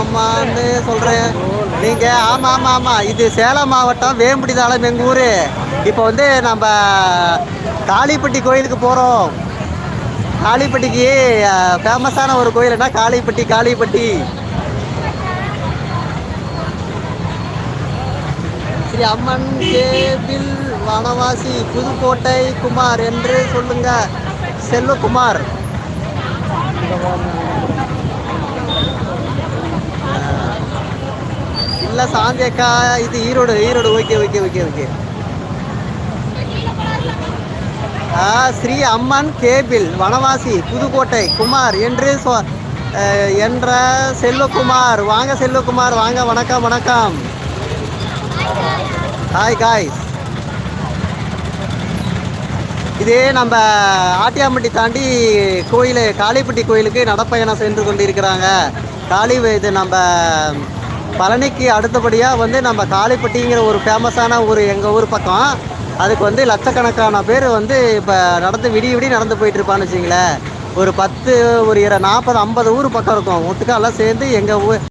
ஆமான்னு சொல்கிறேன். நீங்கள் ஆமாம் ஆமாம் ஆமாம், இது சேலம் மாவட்டம் வேம்படி தாளம் எங்கள் ஊர். இப்போ வந்து நம்ம காளிப்பட்டி கோயிலுக்கு போகிறோம். காளிப்பட்டிக்கு ஃபேமஸான ஒரு கோயில்னா காளிப்பட்டி. காளிப்பட்டி ஸ்ரீ அம்மன் கேபிள் வனவாசி புதுக்கோட்டை குமார் என்று சொல்லுங்க. செல்வகுமார். இல்லை சாந்தியக்கா, இது Erode. Erode. Okay okay okay okay. Sri Amman cable Vanavasi Pudukkottai Kumar என்று என்ற செல்வகுமார். வாங்க செல்வகுமார் வாங்க. வணக்கம் வணக்கம். Hi guys. இதே நம்ம ஆட்டியாம்பட்டி தாண்டி கோயில் காளிப்பட்டி கோயிலுக்கு நடப்பயணம் சென்று கொண்டிருக்கிறாங்க. இது நம்ம பழனிக்கு அடுத்தபடியாக வந்து நம்ம காளிப்பட்டிங்கிற ஒரு ஃபேமஸான ஒரு எங்கள் ஊர் பக்கம். அதுக்கு வந்து லட்சக்கணக்கான பேர் வந்து இப்போ விடிய நடந்து போயிட்டுருப்பான்னு வச்சிங்களேன். ஒரு 10 ஒரு 40 50 ஊர் பக்கம் இருக்கும். ஒட்டுக்கா எல்லாம் சேர்ந்து எங்கள் ஊர்